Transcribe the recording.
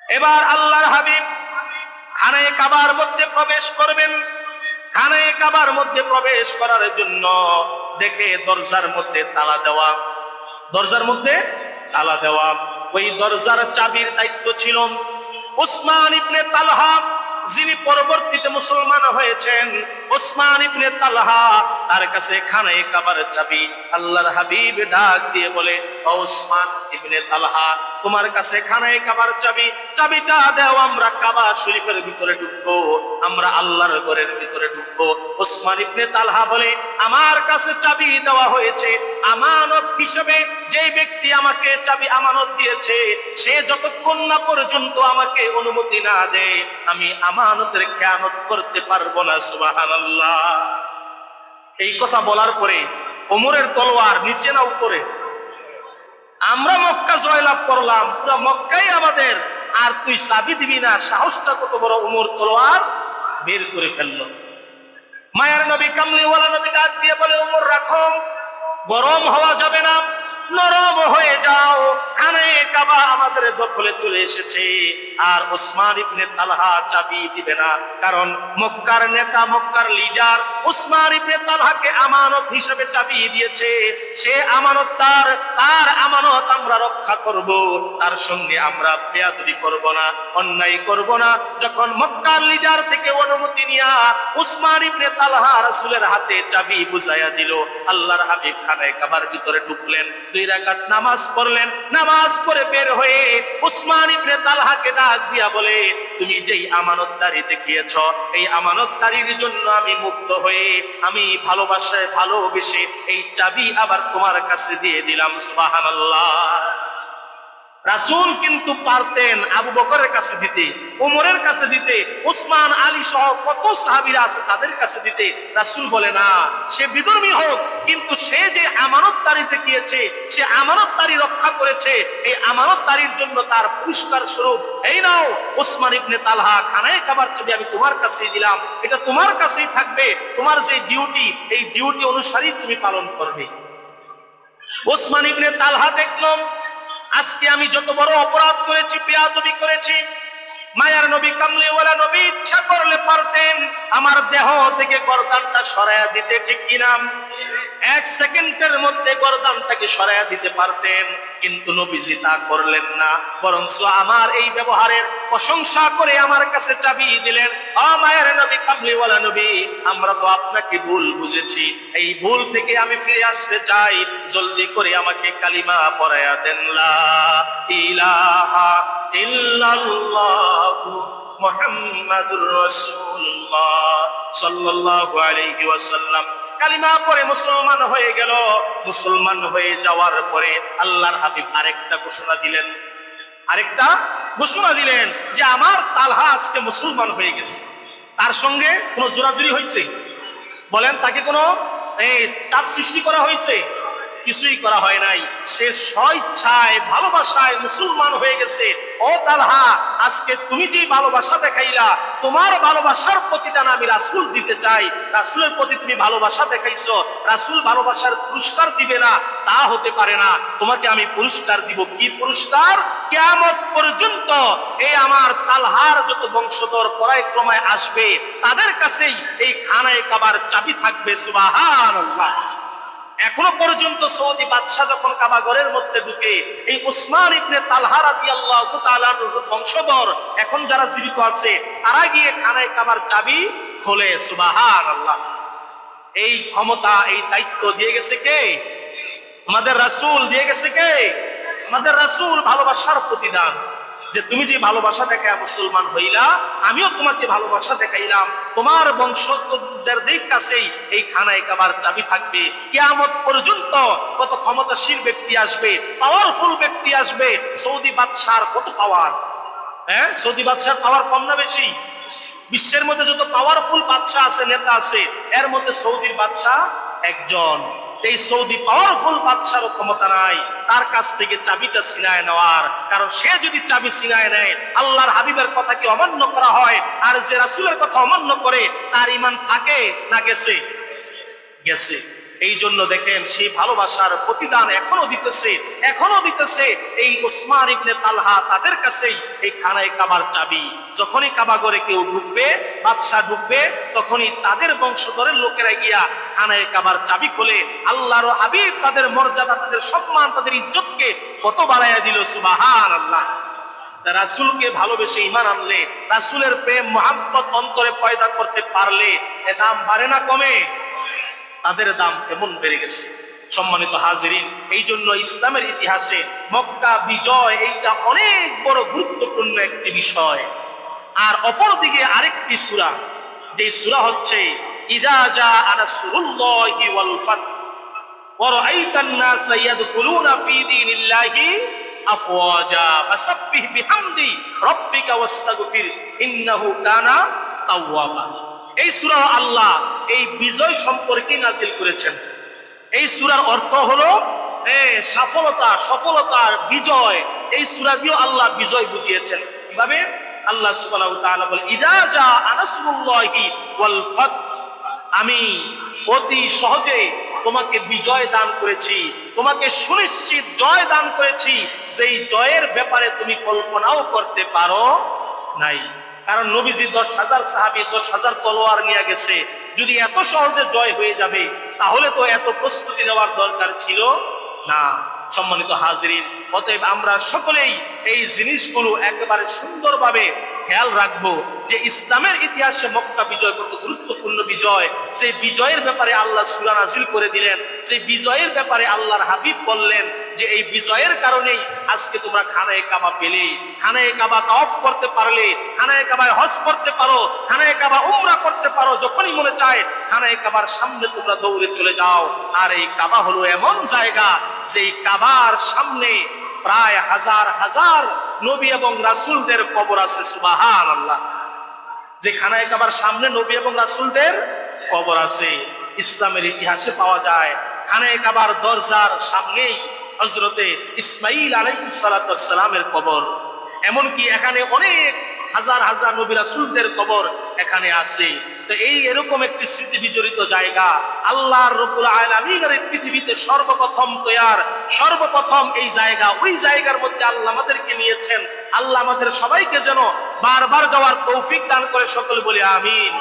এবার আল্লাহর হাবিব খানায়ে কাবার মধ্যে প্রবেশ করবেন। খানায়ে কাবার মধ্যে প্রবেশ করার জন্য দেখে দরজার মধ্যে তালা দেওয়া, দরজার মধ্যে তালা দেওয়া। ওই দরজার চাবির দায়িত্ব ছিল উসমান ইবনে তালহা, যিনি পরবর্তীতে মুসলমান হয়েছেন। উসমান ইবনে তালহা, তার কাছে খানায়ে কাবার চাবি। আল্লাহর হাবিব ডাক দিয়ে বলে, ও উসমান ইবনে তালহা, তোমার কাছে খানায়ে কাবার চাবি, চাবিটা দাও, আমরা কাবা শরীফের ভিতরে ঢুকবো, আমরা আল্লাহর ঘরের ভিতরে ঢুকবো। উসমান ইবনে তালহা বলে, আমার কাছে চাবি দেওয়া হয়েছে আমানত হিসেবে। যে ব্যক্তি আমাকে চাবি আমানত দিয়েছে, সে যতক্ষণ না পর্যন্ত আমাকে অনুমতি না দেয়, আমি আমানতের খেয়ানত করতে পারবো না। সুবহানাল্লাহ। এই কথা বলার পরে ওমরের তলোয়ার নিচে না উপরে? আমরা মক্কা জয়লাভ করলাম, পুরো মক্কাই আমাদের, আর তুই চাবি দিবি না? সাহসটা কত বড়! ওমর তলোয়ার বের করে ফেললো। মায়ার নবী কামলিওয়ালা নবী ডাক দিয়ে বলে, ওমর রাখো, গরম হওয়া যাবে না, নরম হয়ে যাও। খানায়ে কাবা আমাদের দখলে চলে এসেছে, আর উসমান ইবনে তালহা চাবি দিবে না, কারণ মক্কার নেতা, মক্কার লিডার উসমান ইবনে তালহাকে আমানত হিসেবে চাবি দিয়েছে। সে আমানতদার, তার আমানত আমরা রক্ষা করব, তার সঙ্গে আমরা বেয়াদবি করব না, অন্যায় করব না। যখন মক্কার লিডার থেকে অনুমতি নিয়া উসমান ইবনে তালহা রাসূলের হাতে চাবি বুঝাইয়া দিল, আল্লাহর হাবিব খানায়ে কাবার ভিতরে ঢুকলেন, 2 রাকাত নামাজ পড়লেন। নামাজ পড়ে বের হয়ে উসমান ইবনে তালহাকে ডাক দিয়া বলে, তুমি যেই আমানতদারি দেখিয়েছ, এই আমানতদারির জন্য আমি মুক্ত হয়ে, আমি ভালোবেসে এই চাবি আবার তোমার কাছে দিয়ে দিলাম। সুবহানাল্লাহ। রাসূল কিন্তু পারতেন আবু বকরের কাছে দিতে, ওমরের কাছে দিতে, উসমান, আলী সহ কত সাহাবীরা আছে তাদের কাছে দিতে। রাসূল বলে না, সে বিধর্মী হোক, কিন্তু সে যে আমানতদারি দেখিয়েছে, সে আমানতদারি রক্ষা করেছে, এই আমানতদারির জন্য তার পুরস্কার স্বরূপ এই নাও উসমান ইবনে তালহা, খানায়ে কাবার চাবি আমি তোমার কাছেই দিলাম, এটা তোমার কাছেই থাকবে, তোমার যে ডিউটি, এই ডিউটি অনুসারেই তুমি পালন করবে। উসমান ইবনে তালহা দেখলাম, আজকে আমি যত বড় অপরাধ করেছি, বেয়াদবি করেছি, মায়ার নবী কামলিওয়ালা নবী ইচ্ছা করলে পারতেন আমার দেহ থেকে গর্দানটা সরাইয়া দিতে, ঠিক কিনা? 1 সেকেন্ডের মধ্যে গর্দানটাকে সরাইয়া দিতে পারতেন, কিন্তু নবীজি তা করলেন না, বরঞ্চ আমার এই ব্যবহারের প্রশংসা করে আমার কাছে চাবি দিলেন। ও মায়ের নবী কামলিওয়ালা নবী, আমরা তো আপনাকে ভুল বুঝেছি, এই ভুল থেকে আমি ফিরে আসতে চাই, জলদি করে আমাকে কালিমা পড়ায়া দেন, লা ইলাহা ইল্লাল্লাহু মুহাম্মাদুর রাসূলুল্লাহ সাল্লাল্লাহু আলাইহি ওয়াসাল্লাম। কালিমা পড়ে মুসলমান হয়ে গেল। মুসলমান হয়ে যাওয়ার পরে আল্লাহর হাবিব আরেকটা ঘোষণা দিলেন যে আমার তালহা আজকে মুসলমান হয়ে গেছে। তার সঙ্গে কোনো জোরাজুরি হয়েছে? বলেন, তাকে কোনো চাপ সৃষ্টি করা হয়েছে? কিছুই করা হয় নাই। সে স্বেচ্ছায়, ভালোবাসায় মুসলমান হয়ে গেছে। ও তালহা, আজকে তুমি যে ভালোবাসা দেখাইলা, তোমার ভালোবাসার প্রতিদান আমি রাসূল দিতে চাই। রাসূলের প্রতি তুমি ভালোবাসা দেখাইছো, রাসূল ভালোবাসার পুরস্কার দিবে না, তা হতে পারে না। তোমাকে আমি পুরস্কার দিব। কি পুরস্কার? কিয়ামত পর্যন্ত এই আমার তালহার যত বংশধর পরাক্রমায় আসবে, তাদের কাছেই এই খানায়ে কাবার চাবি থাকবে। সুবহানাল্লাহ। এখনো পর্যন্ত সৌদি বাদশাহ যখন কাবা ঘরের মধ্যে ঢুকে, এই উসমান ইবনে তালহা রাদিয়াল্লাহু তাআলা আনহুর বংশধর এখন যারা জীবিত আছে, তারা গিয়ে খানায়ে কাবার চাবি খোলে। সুবহানাল্লাহ। এই ক্ষমতা, এই দায়িত্ব দিয়ে গেছে কে? আমাদের রাসূল দিয়ে গেছে কে? আমাদের রাসূল। ভালোবাসার প্রতিদান, যে তুমি যে ভালোবাসা দেখায় মুসলমান হইলা, আমিও তোমাকে ভালোবাসা দেখাইলাম, তোমার বংশধরদের কাছেই এই খানায়ে কাবার চাবি থাকবে। কিয়ামত পর্যন্ত কত ক্ষমতাশীল ব্যক্তি আসবে, পাওয়ারফুল ব্যক্তি আসবে। সৌদি বাদশার কত পাওয়ার! সৌদি বাদশার পাওয়ার কম না বেশি? বিশ্বের মধ্যে যত পাওয়ারফুল বাদশা আছে, নেতা আছে, এর মধ্যে সৌদির বাদশাহ একজন। এই সৌদি পাওয়ারফুল বাদশারও ক্ষমতা নাই তার কাছ থেকে চাবিটা ছিনায় নেওয়ার, কারণ সে যদি চাবি ছিনায় নেয়, আল্লাহর হাবিবের কথা কি অমান্য করা হয়? আর যে রাসূলের কথা অমান্য করে, তার ঈমান থাকে না গেছে? গেছে। এই জন্য দেখেন সেই ভালোবাসার প্রতিদান এখনো দিতেছে এই উসমান ইবনে তালহা তাদের কাছেই এই খানায়ে কাবার চাবি। যখনই কাবা ঘরে কেউ ঢুকবে, বাদশা ঢুকবে, তখনই তাদের বংশধরের লোকেরা গিয়া খানায়ে কাবার চাবি খোলে। আল্লাহর হাবিব তাদের মর্যাদা, তাদের সম্মান, তাদের ইজ্জতকে কত বাড়াইয়া দিল, সুবহানাল্লাহ। রাসূলকে ভালোবেসে ঈমান আনলে, রাসূলের প্রেম মহব্বত অন্তরে পয়দা করতে পারলে এ দাম বাড়ে না কমে? তাদের দাম কেমন বেড়ে গেছে। সম্মানিত হাজিরিন, এই জন্য ইসলামের ইতিহাসে মক্কা বিজয় এইটা অনেক বড় গুরুত্বপূর্ণ একটি বিষয়। আর অপরদিকে আরেকটি সূরা, যে সূরা হচ্ছে ইযা জাআ নাসরুল্লাহি ওয়াল ফাত ওয়া রাআইতান নাসা ইয়াদখুলুনা ফী দীনিল্লাহি আফওয়াজা ফাসাব্বিহ বিহামদি রাব্বিকা ওয়াস্তাগফির ইন্নাহু কানা তাওয়াবা। এই সূরা আল্লাহ এই বিজয় সম্পর্কে নাজিল করেছেন। এই সূরার অর্থ হলো সফলতার বিজয়। এই সূরা দিয়ে আল্লাহ বিজয় বুঝিয়েছেন। কিভাবে? আল্লাহ সুবহানাহু ওয়া তাআলা বলেন ইযা জাআ নাসরুল্লাহি ওয়াল ফাত, আমি অতি সহজে তোমাকে বিজয় দান করেছি, তোমাকে সুনিশ্চিত জয় দান করেছি, যেই জয়ের ব্যাপারে তুমি কল্পনাও করতে পারো নাই। কারণ নবীজি 10,000 সাহাবী 10,000 তলোয়ার নিয়ে গেছে। যদি এত সহজে জয় হয়ে যাবে তাহলে তো এত প্রস্তুতি নেওয়ার দরকার ছিল না। সম্মানিত হাজিরিন, অতএব আমরা সকলেই এই জিনিসগুলো একেবারে সুন্দরভাবে খেয়াল রাখবো যে ইসলামের ইতিহাসে মক্কা বিজয় কত গুরুত্বপূর্ণ বিজয়। যে বিজয়ের ব্যাপারে আল্লাহ সূরা নাযিল করে দিলেন, যে বিজয়ের ব্যাপারে আল্লাহর হাবিব বললেন যে এই বিজয়ের কারণেই আজকে তোমরা খানায়ে কাবা পেলে, খানায়ে কাবা তাওয়াফ করতে পারলে, খানায়ে কাবায় হজ করতে পারো, খানায়ে কাবা উমরা করতে পারো। যখনই মনে চায় খানায়ে কাবার সামনে তোমরা দৌড়ে চলে যাও। আর এই কাবা হলো এমন জায়গা যে এই কাবার সামনে প্রায় হাজার হাজার নবী এবং রাসূলদের কবর আছে, সুবহানাল্লাহ। যে খানায়ে কাবার সামনে নবী এবং রাসূলদের কবর আছে, ইসলামের ইতিহাসে পাওয়া যায়। খানায়ে কাবার দরজার সামনেই হযরতে ইসমাঈল আলাইহিস সালাতু ওয়াস সালামের কবর। এমনকি এখানে অনেক হাজার হাজার নবী রাসূলদের কবর এখানে আছে। তো এই এরকম একটি স্মৃতি বিজড়িত জায়গা আল্লাহর রব্বুল আলামিনের এই পৃথিবীতে সর্বপ্রথম এই জায়গা, ওই জায়গার মধ্যে আল্লাহ আমাদেরকে নিয়েছেন। আল্লাহ আমাদের সবাইকে যেন বারবার যাওয়ার তৌফিক দান করে, সকলে বলি আমিন।